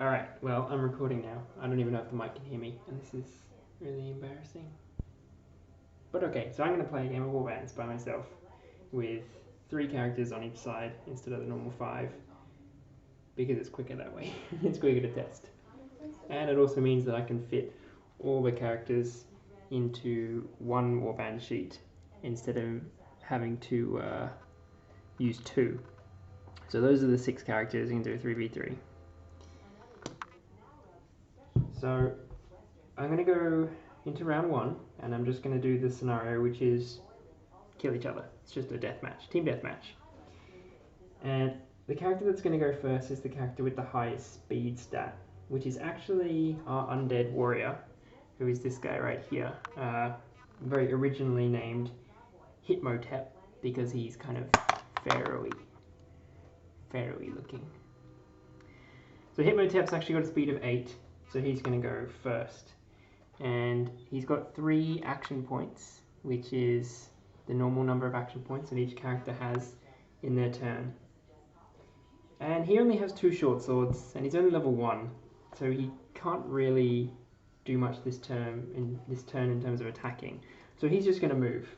Alright, well, I'm recording now. I don't even know if the mic can hear me, and this is really embarrassing. But okay, so I'm going to play a game of Warbands by myself with 3 characters on each side instead of the normal 5, because it's quicker that way. It's quicker to test. And it also means that I can fit all the characters into one Warband sheet instead of having to use 2. So those are the 6 characters. You can do a 3v3. So I'm going to go into round 1, and I'm just going to do the scenario, which is kill each other. It's just a deathmatch, team deathmatch. And the character that's going to go first is the character with the highest speed stat, which is actually our undead warrior, who is this guy right here, very originally named Hitmotep, because he's kind of pharaoh-y looking. So Hitmotep's actually got a speed of 8, so he's going to go first. And he's got 3 action points, which is the normal number of action points that each character has in their turn. And he only has 2 short swords, and he's only level 1, so he can't really do much this turn in terms of attacking. So he's just going to move.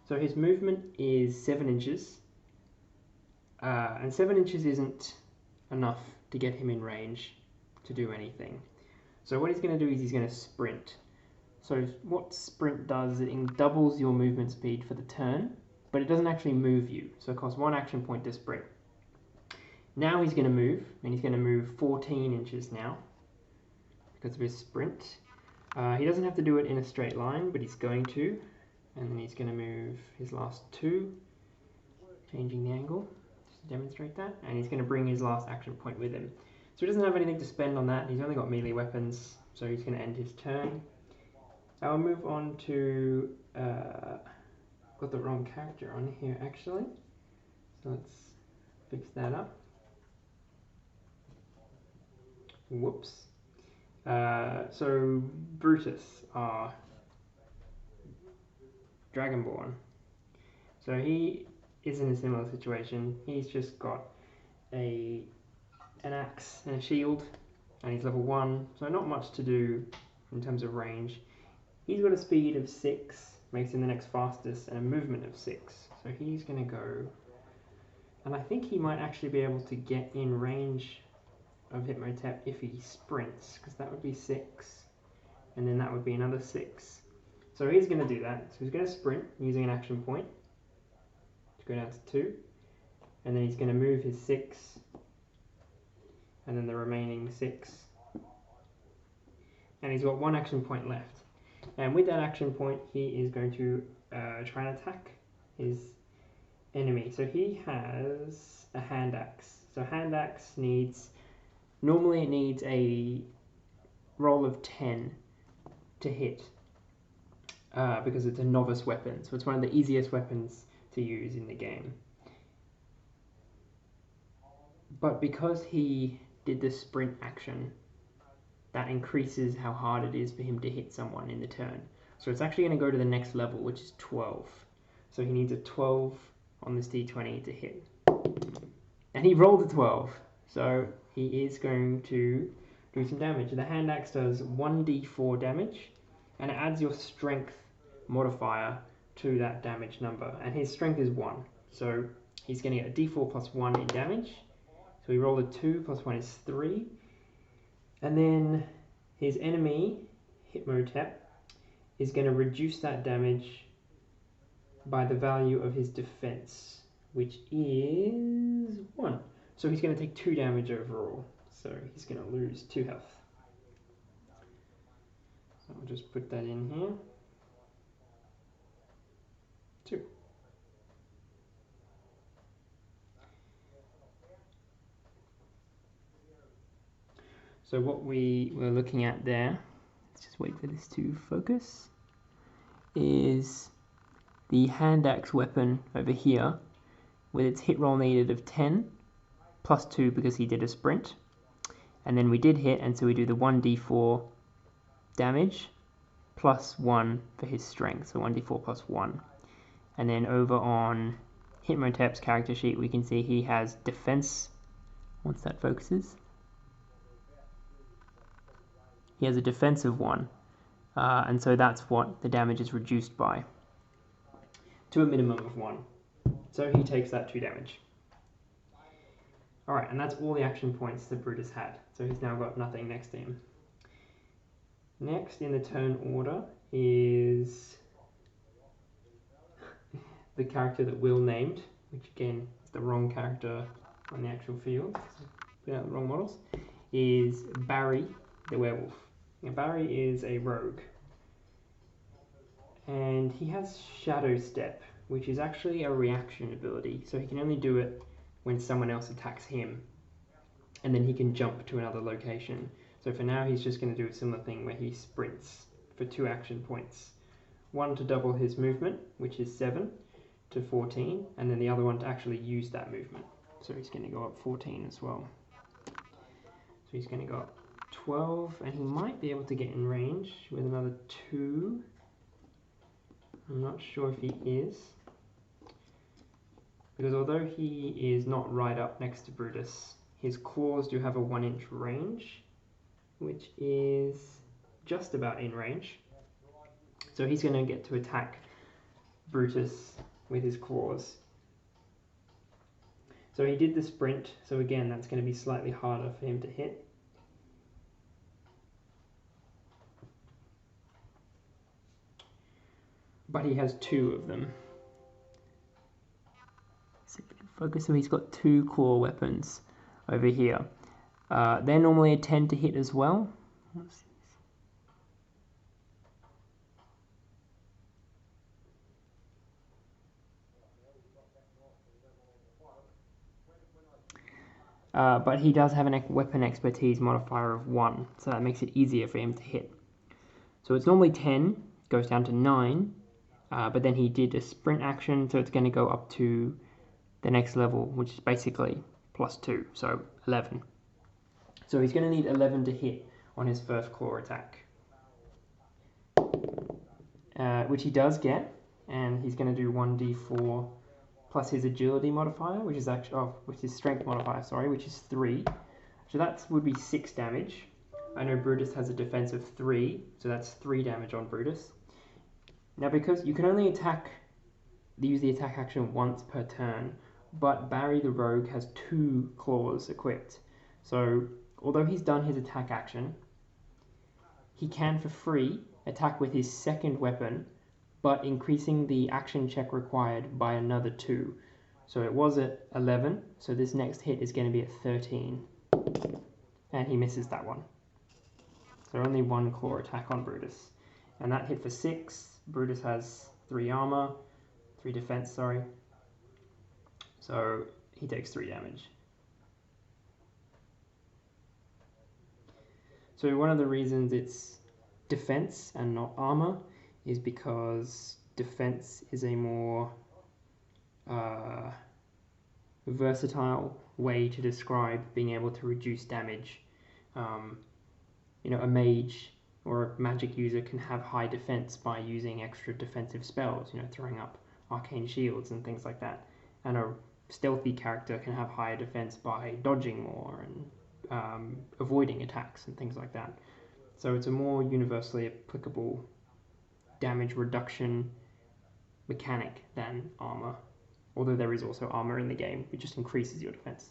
So his movement is 7 inches, and 7 inches isn't enough to get him in range to do anything. So what he's going to do is he's going to sprint. So what sprint does, it doubles your movement speed for the turn, but it doesn't actually move you. So it costs 1 action point to sprint. Now he's going to move, and he's going to move 14 inches now because of his sprint. He doesn't have to do it in a straight line, but he's going to. And then he's going to move his last 2, changing the angle just to demonstrate that. And he's going to bring his last action point with him. So he doesn't have anything to spend on that. He's only got melee weapons, so he's going to end his turn. I'll move on to... got the wrong character on here, actually. So let's fix that up. Whoops. So Brutus, our Dragonborn. So he is in a similar situation. He's just got an axe and a shield, and he's level 1, so not much to do in terms of range. He's got a speed of 6, makes him the next fastest, and a movement of 6. So he's going to go, and I think he might actually be able to get in range of Hitmotep if he sprints, because that would be 6, and then that would be another 6. So he's going to do that. So he's going to sprint using an action point to go down to 2, and then he's going to move his 6, and then the remaining 6, and he's got 1 action point left. And with that action point, he is going to try and attack his enemy. So he has a hand axe. So hand axe normally it needs a roll of 10 to hit, because it's a novice weapon. So it's one of the easiest weapons to use in the game. But because he did the sprint action, that increases how hard it is for him to hit someone in the turn. So it's actually going to go to the next level, which is 12. So he needs a 12 on this d20 to hit. And he rolled a 12. So he is going to do some damage. The hand axe does 1d4 damage, and it adds your strength modifier to that damage number. And his strength is 1. So he's going to get a d4 plus 1 in damage. So he rolled a 2 plus 1 is 3. And then his enemy, Hitmotep, is going to reduce that damage by the value of his defense, which is 1. So he's going to take 2 damage overall. So he's going to lose 2 health. So I'll just put that in here. 2. So what we were looking at there, let's just wait for this to focus, is the hand axe weapon over here with its hit roll needed of 10 plus 2 because he did a sprint, and then we did hit, and so we do the 1d4 damage plus 1 for his strength, so 1d4 plus 1. And then over on Hitmotep's character sheet we can see he has defense, once that focuses, he has a defensive 1, and so that's what the damage is reduced by, to a minimum of 1. So he takes that 2 damage. Alright, and that's all the action points that Brutus had, so he's now got nothing next to him. Next in the turn order is the character that Will named, which again is the wrong character on the actual field, put out the wrong models, is Barry the werewolf. Now Barry is a rogue, and he has Shadow Step, which is actually a reaction ability, so he can only do it when someone else attacks him, and then he can jump to another location. So for now he's just going to do a similar thing where he sprints for 2 action points. One to double his movement, which is 7 to 14, and then the other one to actually use that movement. So he's going to go up 14 as well. So he's going to go up 12, and he might be able to get in range with another 2. I'm not sure if he is, because although he is not right up next to Brutus, his claws do have a 1-inch range, which is just about in range. So he's going to get to attack Brutus with his claws. So he did the sprint, so again that's going to be slightly harder for him to hit. But he has 2 of them. Focus, so he's got 2 claw weapons over here. They're normally a 10 to hit as well. But he does have a weapon expertise modifier of 1, so that makes it easier for him to hit. So it's normally 10, goes down to 9, but then he did a sprint action, so it's going to go up to the next level, which is basically +2, so 11. So he's going to need 11 to hit on his first claw attack, which he does get, and he's going to do 1d4 plus his agility modifier, which is actually which is strength modifier, sorry, which is 3. So that would be 6 damage. I know Brutus has a defense of 3, so that's 3 damage on Brutus. Now because you can only use the attack action once per turn, but Barry the Rogue has 2 claws equipped. So although he's done his attack action, he can for free attack with his second weapon, but increasing the action check required by another 2. So it was at 11, so this next hit is going to be at 13. And he misses that one. So only 1 claw attack on Brutus. And that hit for 6. Brutus has 3 armor, 3 defense, sorry. So he takes 3 damage. So one of the reasons it's defense and not armor is because defense is a more versatile way to describe being able to reduce damage. A mage or a magic user can have high defense by using extra defensive spells, throwing up arcane shields and things like that. And a stealthy character can have higher defense by dodging more and avoiding attacks and things like that. So it's a more universally applicable damage reduction mechanic than armor, although there is also armor in the game, it just increases your defense.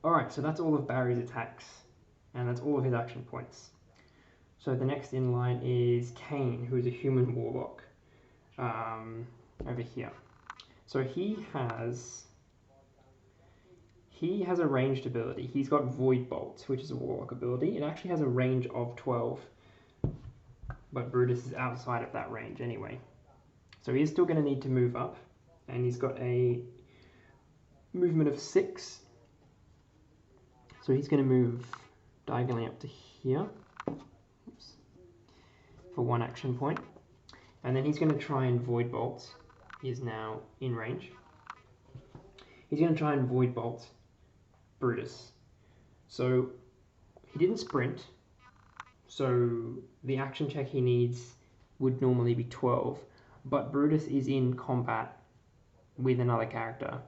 Alright, so that's all of Barry's attacks, and that's all of his action points. So the next in line is Kane, who is a human warlock, over here. So he has a ranged ability. He's got Void Bolt, which is a warlock ability. It actually has a range of 12, but Brutus is outside of that range anyway. So he is still going to need to move up, and he's got a movement of 6. So he's going to move diagonally up to here. Oops. For 1 action point. And then he's going to try and Void Bolt. He is now in range. He's going to try and Void Bolt Brutus. So he didn't sprint, so the action check he needs would normally be 12, but Brutus is in combat with another character.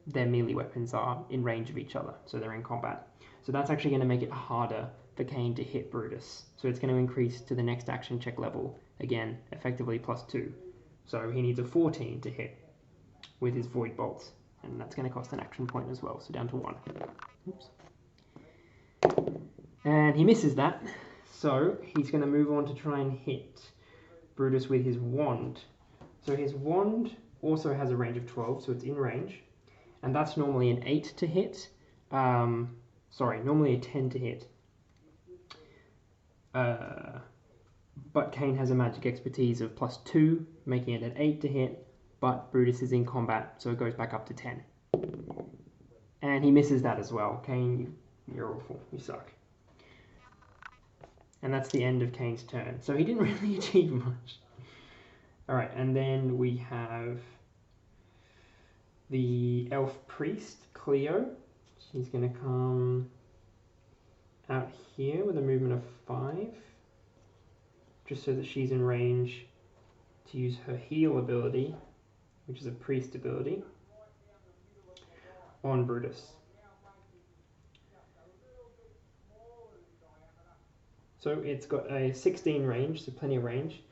Their melee weapons are in range of each other, so they're in combat. So that's actually going to make it harder for Kane to hit Brutus. So it's going to increase to the next action check level, again, effectively +2. So he needs a 14 to hit with his Void Bolts, and that's going to cost an action point as well, so down to 1. Oops. And he misses that, so he's going to move on to try and hit Brutus with his Wand. So his Wand also has a range of 12, so it's in range, and that's normally an 8 to hit. Normally a 10 to hit. But Kane has a magic expertise of +2, making it an 8 to hit, but Brutus is in combat, so it goes back up to 10. And he misses that as well. Kane, you're awful. You suck. And that's the end of Kane's turn. So he didn't really achieve much. Alright, and then we have the Elf Priest, Cleo. She's going to come out here with a movement of 5. Just so that she's in range to use her heal ability, which is a priest ability, on Brutus. So it's got a 16 range, so plenty of range,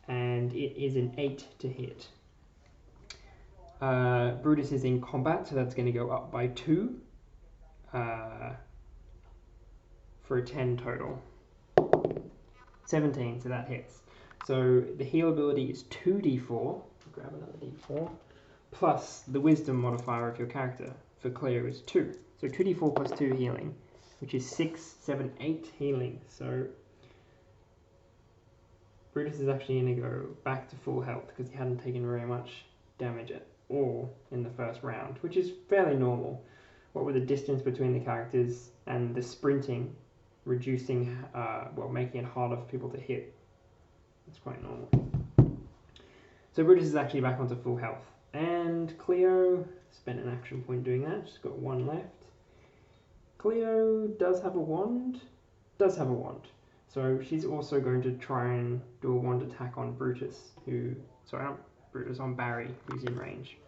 and it is an 8 to hit. Brutus is in combat, so that's going to go up by 2 for a 10 total. 17, so that hits. So the heal ability is 2d4, grab another d4, plus the wisdom modifier of your character for Cleo is 2. So 2d4 plus 2 healing, which is 6, 7, 8 healing. So Brutus is actually going to go back to full health because he hadn't taken very much damage at all in the first round, which is fairly normal. What with the distance between the characters and the sprinting reducing, making it harder for people to hit. It's quite normal. So Brutus is actually back onto full health. And Cleo spent an action point doing that. She's got 1 left. Cleo does have a wand. So she's also going to try and do a wand attack on Brutus, on Barry, who's in range.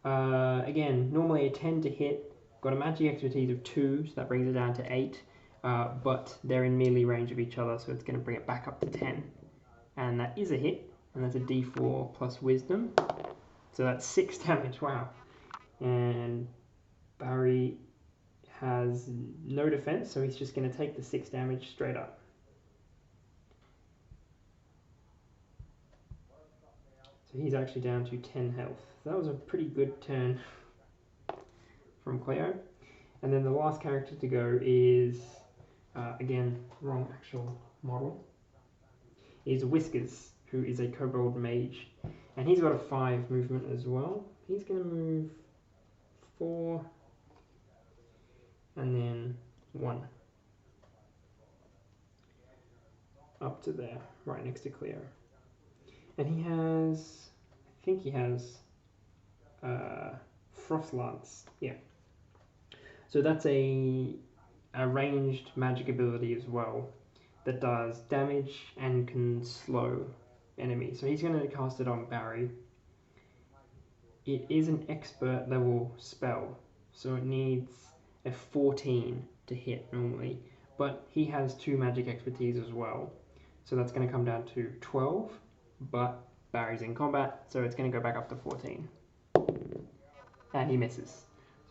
Again, normally a 10 to hit. Got a magic expertise of 2, so that brings it down to 8. But they're in melee range of each other, so it's going to bring it back up to 10. And that is a hit, and that's a d4 plus wisdom. So that's 6 damage, wow. And Barry has no defense, so he's just going to take the 6 damage straight up. So he's actually down to 10 health. So that was a pretty good turn from Cleo. And then the last character to go is, again, wrong actual model, is Whiskers, who is a kobold mage. And he's got a 5 movement as well. He's going to move 4 and then 1 up to there, right next to Cleo. And he has, I think he has Frost Lance, yeah. So that's a ranged magic ability as well that does damage and can slow enemies. So he's going to cast it on Barry. It is an expert level spell, so it needs a 14 to hit normally, but he has 2 magic expertise as well. So that's going to come down to 12, but Barry's in combat, so it's going to go back up to 14. And he misses.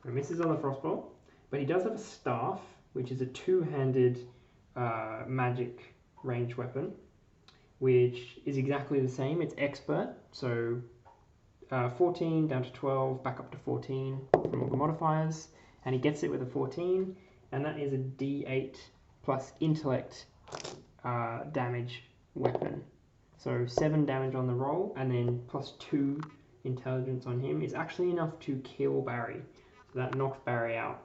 So he misses on the Frostbolt, but he does have a staff, which is a 2-handed magic range weapon, which is exactly the same. It's expert, so 14 down to 12, back up to 14 from all the modifiers, and he gets it with a 14, and that is a d8 plus intellect damage weapon. So 7 damage on the roll, and then plus 2 intelligence on him is actually enough to kill Barry. So that knocks Barry out.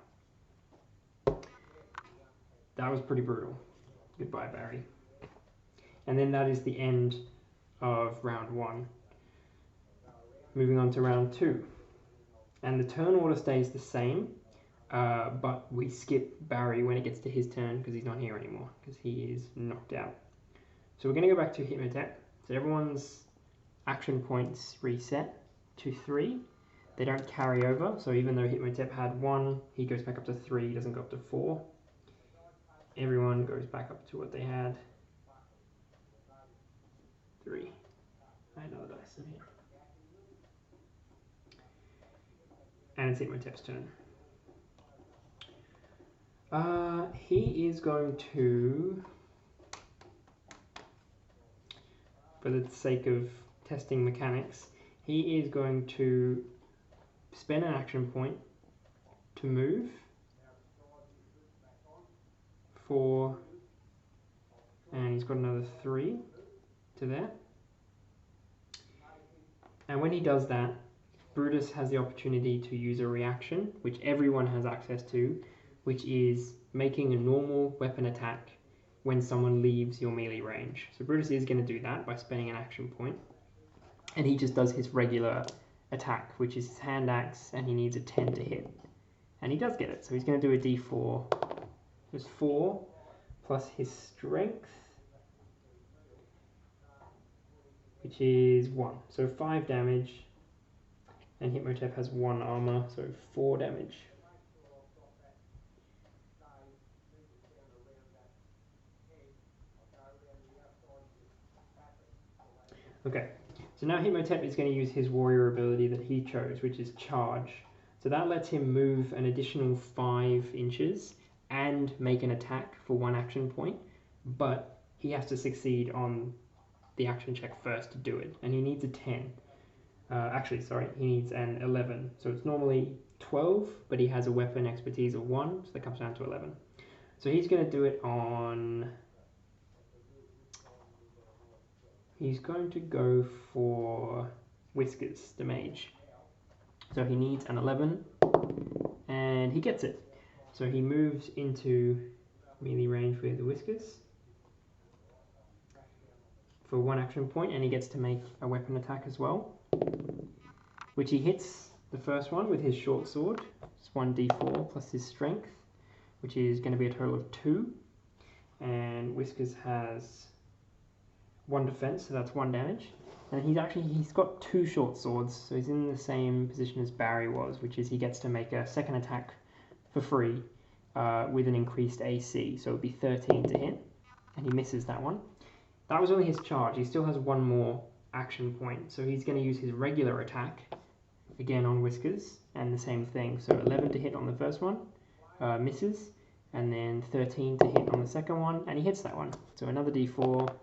That was pretty brutal. Goodbye, Barry. And then that is the end of round 1. Moving on to round 2. And the turn order stays the same, but we skip Barry when it gets to his turn because he's not here anymore, because he is knocked out. So we're going to go back to Hypnotep. So everyone's action points reset to 3. They don't carry over, so even though Hypnotep had 1, he goes back up to 3, he doesn't go up to 4. everyone goes back up to what they had. 3. I had another dice in here. And it's Hitmotep's turn. He is going to, for the sake of testing mechanics, he is going to spend an action point to move 4, and he's got another 3 to there. And when he does that, Brutus has the opportunity to use a reaction, which everyone has access to, which is making a normal weapon attack when someone leaves your melee range. So Brutus is going to do that by spending an action point. And he just does his regular attack, which is his hand axe, and he needs a 10 to hit. And he does get it, so he's going to do a d4. There's 4 plus his strength, which is 1. So 5 damage. And Hitmotep has 1 armor, so 4 damage. Okay, so now Hitmotep is going to use his warrior ability that he chose, which is charge. So that lets him move an additional 5 inches and make an attack for 1 action point, but he has to succeed on the action check first to do it, and he needs a 10. He needs an 11. So it's normally 12, but he has a weapon expertise of 1, so that comes down to 11. So he's going to do it on... He's going to go for Whiskers, the mage. So he needs an 11, and he gets it. So he moves into melee range with the Whiskers for 1 action point, and he gets to make a weapon attack as well, which he hits the first one with his short sword. It's 1d4 plus his strength, which is going to be a total of 2. And Whiskers has 1 defense, so that's 1 damage. And he's got 2 short swords, so he's in the same position as Barry was, which is he gets to make a second attack for free with an increased AC. So it would be 13 to hit, and he misses that one. That was only his charge. He still has 1 more action point, so he's going to use his regular attack again on Whiskers, and the same thing. So 11 to hit on the first one, misses, and then 13 to hit on the second one, and he hits that one. So another d4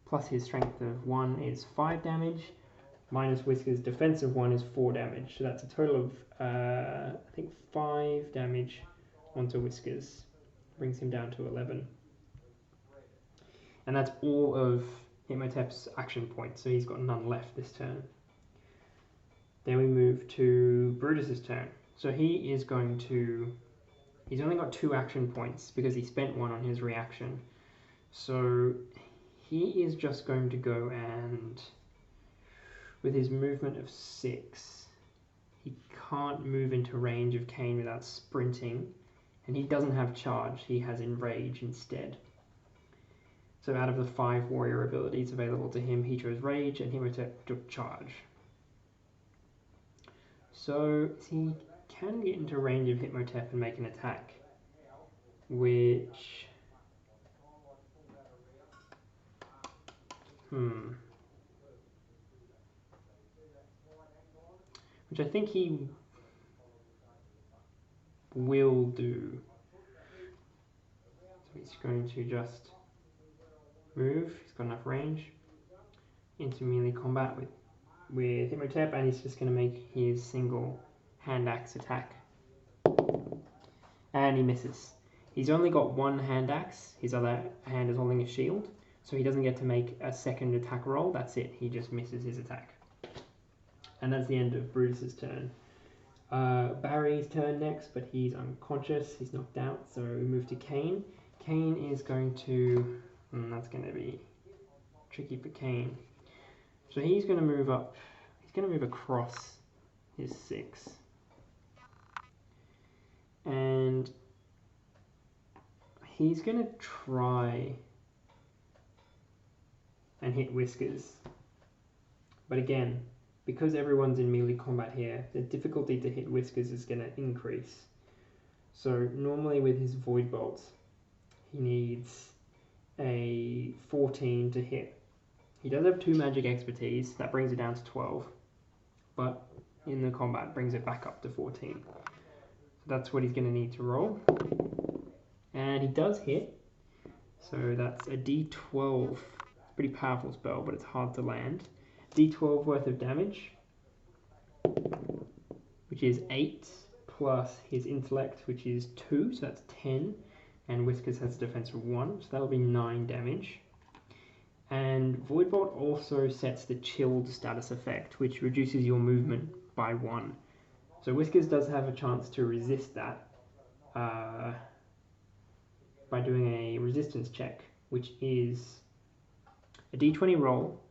plus his strength of 1 is 5 damage, minus Whiskers' defense of 1 is 4 damage. So that's a total of, I think, 5 damage onto Whiskers. Brings him down to 11. And that's all of Hitmotep's action points, so he's got none left this turn. Then we move to Brutus's turn. So he is going to... He's only got 2 action points because he spent 1 on his reaction. So he is just going to go and... With his movement of 6, he can't move into range of Kane without sprinting. And he doesn't have charge, he has Enrage instead. So out of the 5 warrior abilities available to him, he chose Rage and Hitmotep took Charge. So he can get into range of Hitmotep and make an attack, which... Which I think he will do. So he's going to just move, he's got enough range, into melee combat with Hitmotep, and he's just going to make his single hand axe attack. And he misses. He's only got 1 hand axe, his other hand is holding a shield, so he doesn't get to make a second attack roll. That's it, he just misses his attack. And that's the end of Brutus's turn. Barry's turn next, but he's unconscious, he's knocked out, so we move to Kane. Kane is going to... that's going to be tricky for Kane. So he's going to move up, he's going to move across his 6. And he's going to try and hit Whiskers. But again, because everyone's in melee combat here, the difficulty to hit Whiskers is going to increase. So normally with his Void Bolts, he needs a 14 to hit. He does have 2 magic expertise, that brings it down to 12, but in the combat brings it back up to 14. So that's what he's going to need to roll. And he does hit, so that's a d12. Pretty powerful spell, but it's hard to land. d12 worth of damage, which is 8, plus his intellect, which is 2, so that's 10, and Whiskers has a defense of 1, so that'll be 9 damage. And Voidbolt also sets the chilled status effect, which reduces your movement by 1. So Whiskers does have a chance to resist that by doing a resistance check, which is a d20 roll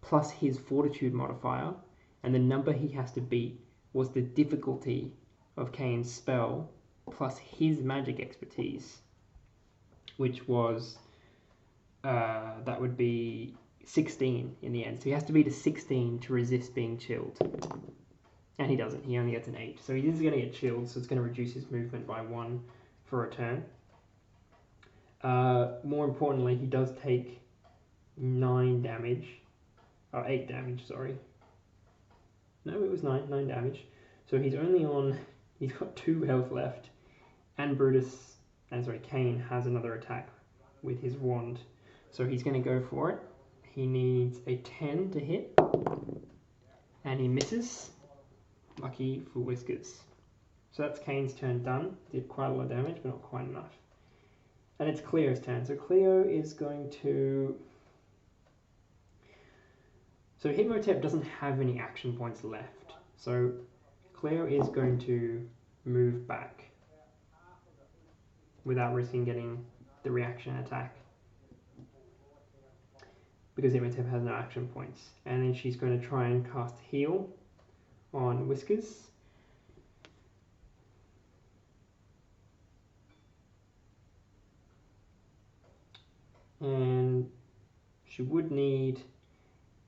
plus his fortitude modifier, and the number he has to beat was the difficulty of Kane's spell plus his magic expertise, which was that would be 16 in the end. So he has to beat a 16 to resist being chilled. And he doesn't, he only gets an 8. So he is going to get chilled, so it's going to reduce his movement by 1 for a turn. More importantly, he does take 9 damage. Oh, 8 damage, sorry. No, it was 9 damage. So he's only on, he's got 2 health left. And Kane has another attack with his wand. So he's going to go for it. He needs a 10 to hit. And he misses. Lucky for Whiskers. So that's Kane's turn done. Did quite a lot of damage, but not quite enough. And it's Cleo's turn. So Cleo is going to... So Hitmotep doesn't have any action points left. So Cleo is going to move back without risking getting the reaction attack, because Hitmotep has no action points. And then she's going to try and cast Heal on Whiskers. And she would need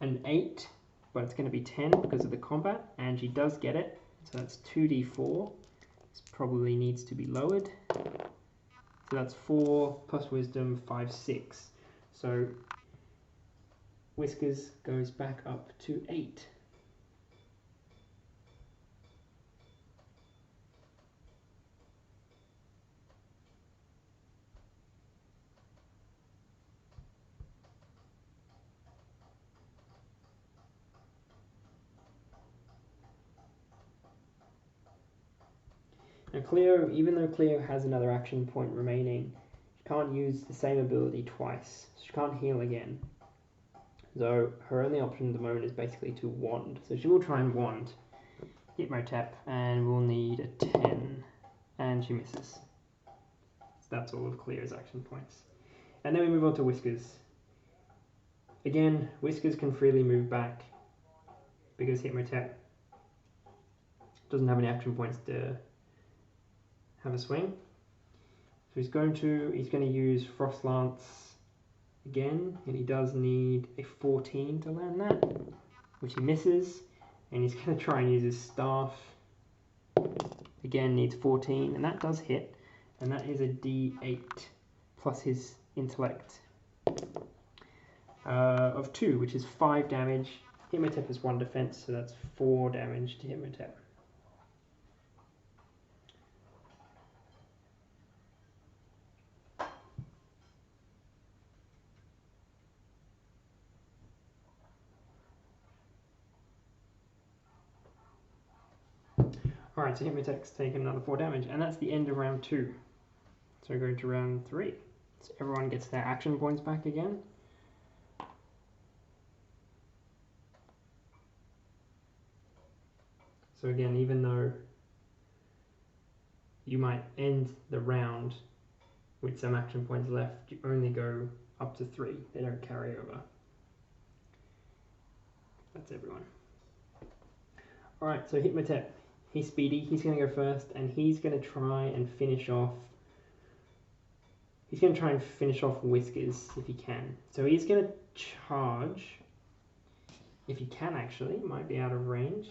an 8, but it's going to be 10 because of the combat, and she does get it. So that's 2d4. This probably needs to be lowered. So that's 4 plus Wisdom, 5, 6. So Whiskers goes back up to 8. Now Cleo, even though Cleo has another action point remaining, she can't use the same ability twice. She can't heal again. So her only option at the moment is basically to wand. So she will try and wand Hitmotep, and we'll need a 10. And she misses. So that's all of Cleo's action points. And then we move on to Whiskers. Again, Whiskers can freely move back because Hitmotep doesn't have any action points to have a swing. So he's going to use Frost Lance again, and he does need a 14 to land that, which he misses. And he's going to try and use his staff. Again, needs 14, and that does hit. And that is a d8 plus his intellect of 2, which is 5 damage. Hitmotep has 1 defense, so that's 4 damage to Hitmotep. Alright, so Hitmotep's taken another 4 damage, and that's the end of round 2. So we go to round 3. So everyone gets their action points back again. So again, even though you might end the round with some action points left, you only go up to 3. They don't carry over. That's everyone. Alright, so Hitmotep. He's speedy, he's going to go first, and he's going to try and finish off... He's going to try and finish off Whiskers if he can. So he's going to charge, if he can actually, might be out of range.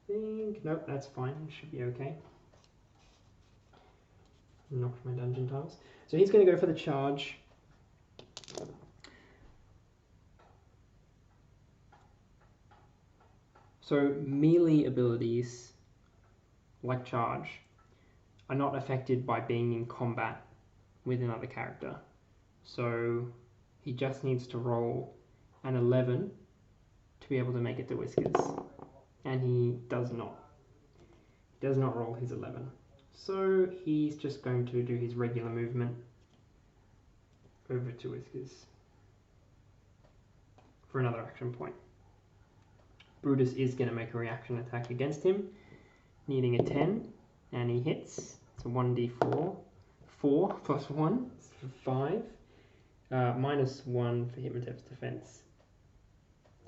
Nope, that's fine, it should be okay. Knocked my dungeon tiles. So he's going to go for the charge. So melee abilities, like charge, are not affected by being in combat with another character. So he just needs to roll an 11 to be able to make it to Whiskers. And he does not. He does not roll his 11. So he's just going to do his regular movement over to Whiskers for another action point. Brutus is going to make a reaction attack against him, needing a 10, and he hits. It's a 1d4. 4 plus 1 is 5. Minus 1 for Hypnotep's defense.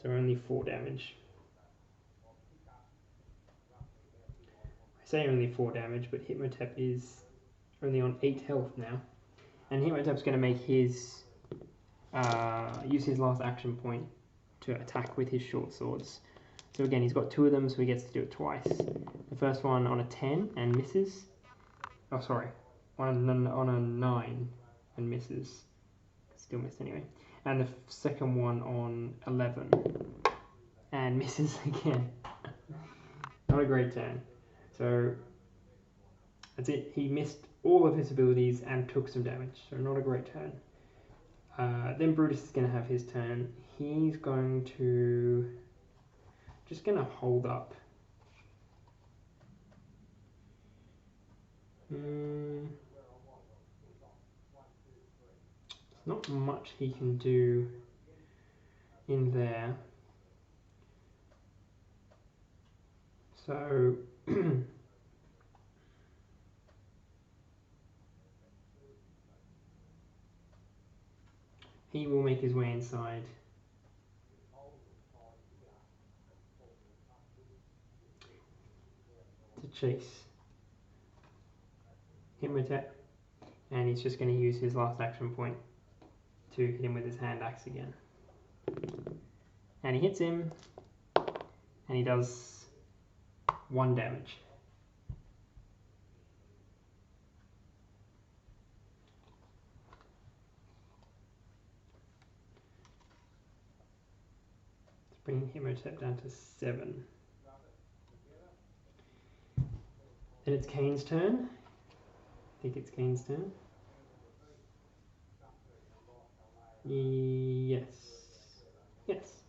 So only 4 damage. I say only 4 damage, but Hypnotep is only on 8 health now. And Hypnotep's going to make his use his last action point to attack with his short swords. So again, he's got 2 of them, so he gets to do it twice. The first one on a 10 and misses. Oh, sorry, on a 9 and misses. Still missed anyway. And the second one on 11 and misses again. Not a great turn. So that's it. He missed all of his abilities and took some damage. So not a great turn. Then Brutus is going to have his turn. He's going to just going to hold up. There's not much he can do in there. So he will make his way inside. To chase Hypnotep, and he's just going to use his last action point to hit him with his hand axe again. And he hits him, and he does 1 damage. Let's bring Hypnotep down to 7. Then it's Kane's turn. I think it's Kane's turn. Yes. Yes.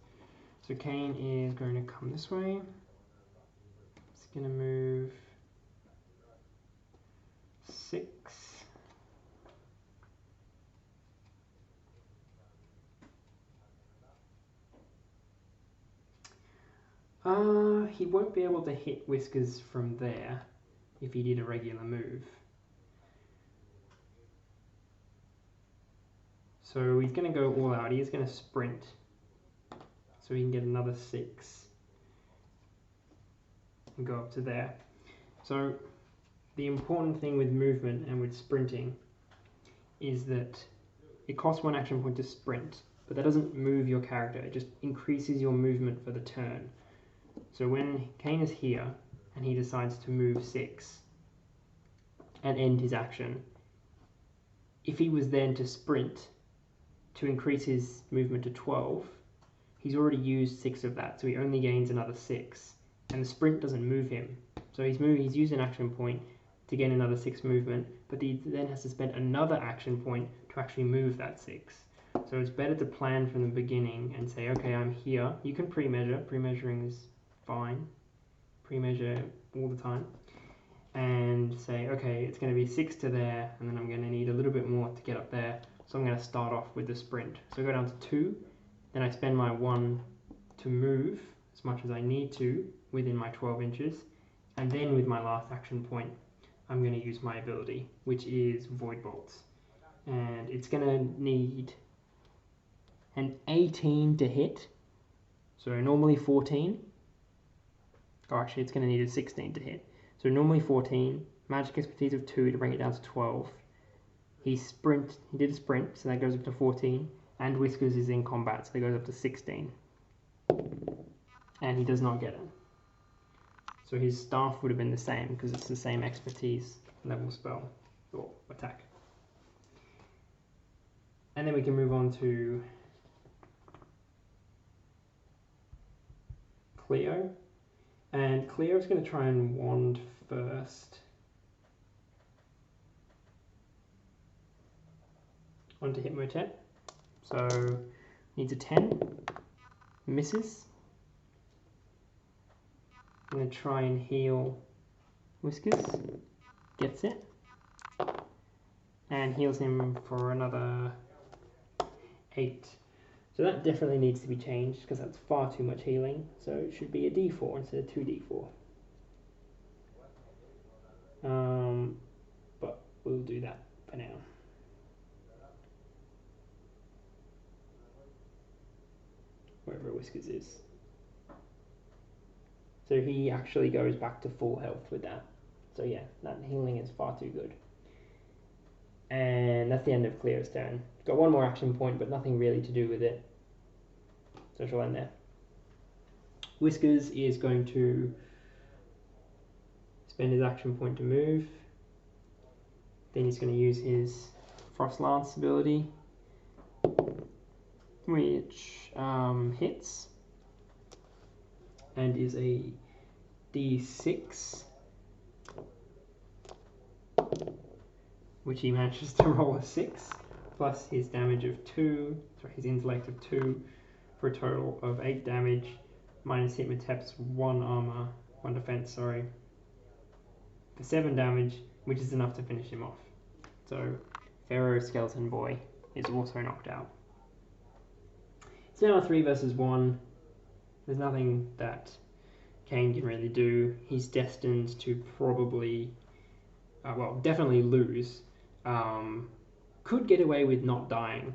So Kane is going to come this way. He's going to move 6. He won't be able to hit Whiskers from there if he did a regular move. So he's going to go all out. He's going to sprint so he can get another 6 and go up to there. So the important thing with movement and with sprinting is that it costs 1 action point to sprint, but that doesn't move your character. It just increases your movement for the turn. So when Kane is here and he decides to move 6 and end his action, if he was then to sprint to increase his movement to 12, he's already used 6 of that, so he only gains another 6, and the sprint doesn't move him. So he's used an action point to gain another 6 movement, but he then has to spend another action point to actually move that 6. So it's better to plan from the beginning and say, okay, I'm here. You can pre-measure. Pre-measuring is fine. Pre-measure all the time. And say, okay, it's going to be 6 to there, and then I'm going to need a little bit more to get up there. So I'm going to start off with the sprint. So I go down to 2, then I spend my 1 to move as much as I need to within my 12 inches, and then with my last action point, I'm going to use my ability, which is Void Bolts. And it's going to need an 18 to hit, so normally 14. Or actually, it's going to need a 16 to hit. So normally 14, magic expertise of 2 to bring it down to 12. He did a sprint, so that goes up to 14, and Whiskers is in combat, so that goes up to 16. And he does not get it. So his staff would have been the same, because it's the same expertise level spell. or attack. And then we can move on to Cleo. And Cleo's going to try and wand first onto Hitmotep. So needs a 10, misses. I'm going to try and heal Whiskers, gets it, and heals him for another 8. So that definitely needs to be changed because that's far too much healing. So it should be a D4 instead of 2D4. But we'll do that for now. Wherever Whiskers is. So he actually goes back to full health with that. So yeah, that healing is far too good. And that's the end of Cleo's turn. Got one more action point, but nothing really to do with it. So she'll end there. Whiskers is going to spend his action point to move. Then he's going to use his Frost Lance ability, which hits and is a D6, which he manages to roll a 6, plus his damage of 2, sorry, his intellect of 2, for a total of 8 damage, minus Hitmotep's 1 armor, 1 defense, sorry, for 7 damage, which is enough to finish him off. So Pharaoh Skeleton Boy is also knocked out. It's now a 3 versus 1. There's nothing that Kane can really do. He's destined to probably, well, definitely lose. Could get away with not dying.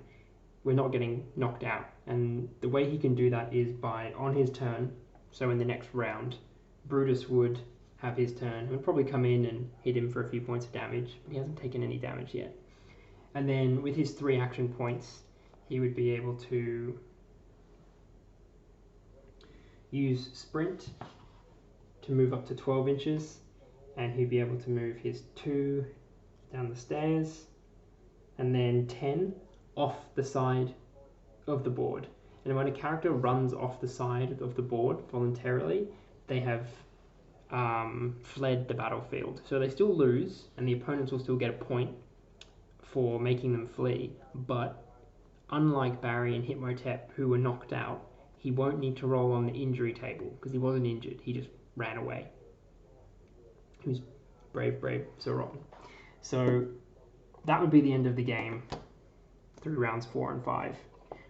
We're not getting knocked out. And the way he can do that is by, on his turn, so in the next round, Brutus would have his turn. He'll probably come in and hit him for a few points of damage, but he hasn't taken any damage yet. And then with his 3 action points, he would be able to use Sprint to move up to 12 inches, and he'd be able to move his 2 down the stairs, and then 10 off the side of the board. And when a character runs off the side of the board voluntarily, they have fled the battlefield. So they still lose, and the opponents will still get a point for making them flee, but unlike Barry and Hitmotep, who were knocked out, he won't need to roll on the injury table because he wasn't injured, he just ran away. He was brave, so rotten. So that would be the end of the game through rounds 4 and 5,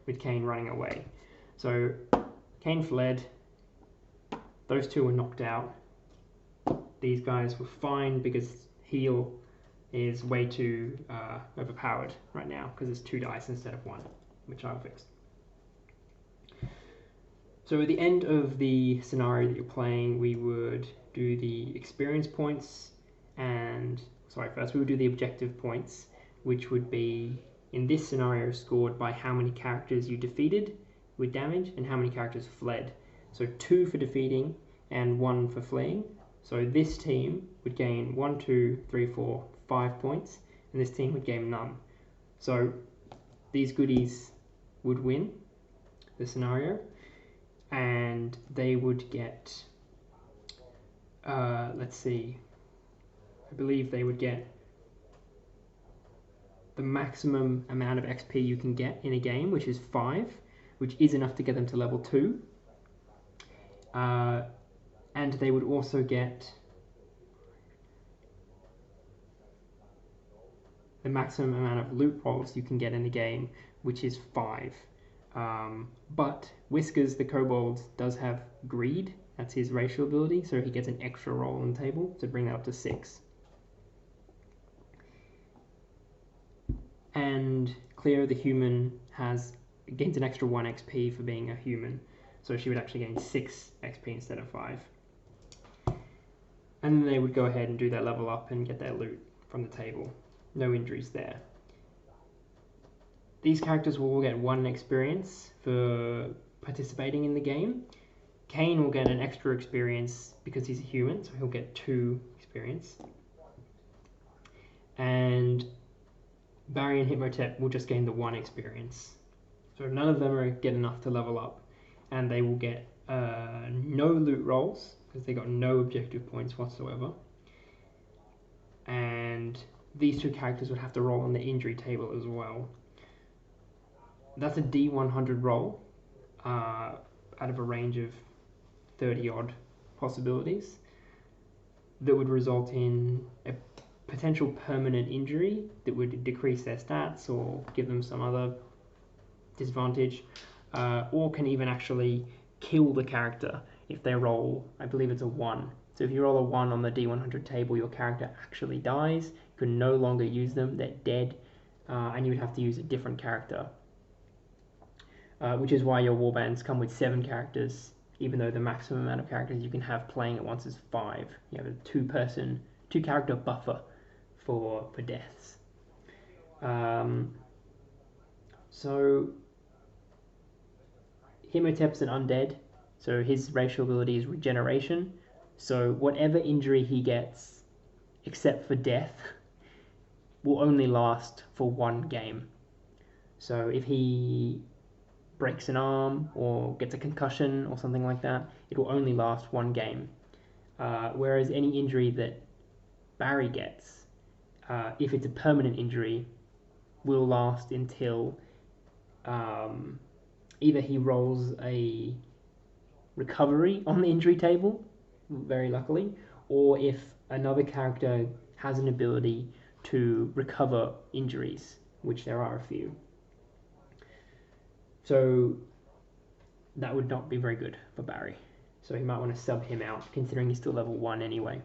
with Kane running away. So Kane fled, those 2 were knocked out. These guys were fine because heal is way too overpowered right now because it's 2 dice instead of 1, which I'll fix. So at the end of the scenario that you're playing, we would do the experience points and, first we would do the objective points, which would be, in this scenario, scored by how many characters you defeated with damage and how many characters fled. So 2 for defeating and 1 for fleeing. So this team would gain 1, 2, 3, 4, 5 points, and this team would gain none. So these goodies would win the scenario, and they would get, let's see, I believe they would get the maximum amount of XP you can get in a game, which is 5, which is enough to get them to level 2. And they would also get the maximum amount of loot rolls you can get in the game, which is 5. But Whiskers, the kobold, does have greed. That's his racial ability, so he gets an extra roll on the table to bring that up to 6. And Cleo, the human, gains an extra 1 XP for being a human, so she would actually gain 6 XP instead of 5. And then they would go ahead and do their level up and get their loot from the table. No injuries there. These characters will all get 1 experience for participating in the game. Kane will get an extra experience because he's a human, so he'll get 2 experience. And Barry and Hitmotep will just gain the 1 experience. So none of them get enough to level up, and they will get no loot rolls because they got no objective points whatsoever. And these 2 characters would have to roll on the injury table as well. That's a D100 roll out of a range of 30 odd possibilities that would result in a potential permanent injury that would decrease their stats or give them some other disadvantage, or can even actually kill the character if they roll, I believe it's a 1. So if you roll a 1 on the D100 table, your character actually dies. You can no longer use them, they're dead, and you would have to use a different character. Which is why your warbands come with 7 characters, even though the maximum amount of characters you can have playing at once is 5. You have a 2 character buffer for deaths. So Hitmotep's an undead, so his racial ability is regeneration. So whatever injury he gets, except for death, will only last for 1 game. So if he breaks an arm or gets a concussion or something like that, it will only last 1 game. Whereas any injury that Barry gets, if it's a permanent injury, will last until either he rolls a recovery on the injury table, very luckily, or if another character has an ability to recover injuries, which there are a few. So that would not be very good for Barry. So he might want to sub him out, considering he's still level 1 anyway.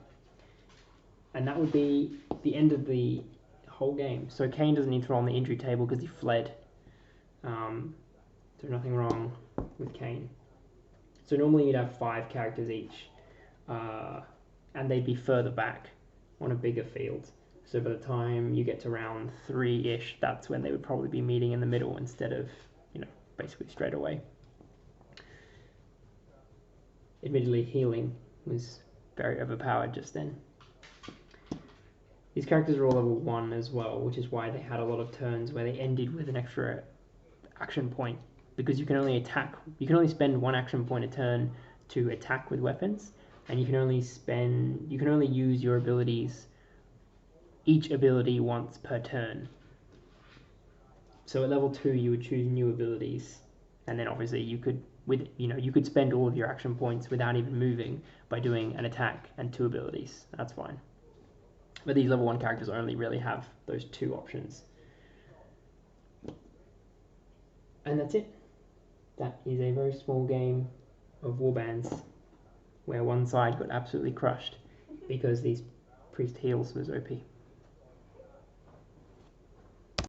And that would be the end of the whole game. So Kane doesn't need to roll on the injury table because he fled. There's nothing wrong with Kane. So normally you'd have 5 characters each, and they'd be further back on a bigger field. So by the time you get to round 3-ish, that's when they would probably be meeting in the middle instead of, basically straight away. Admittedly, healing was very overpowered just then. These characters are all level 1 as well, which is why they had a lot of turns where they ended with an extra action point, because you can only spend 1 action point a turn to attack with weapons, and you can only use your abilities, each ability once per turn. So at level 2 you would choose new abilities, and then obviously you could spend all of your action points without even moving by doing an attack and 2 abilities. That's fine. But these level 1 characters only really have those 2 options. And that's it. That is a very small game of warbands where one side got absolutely crushed because these priest heals was OP.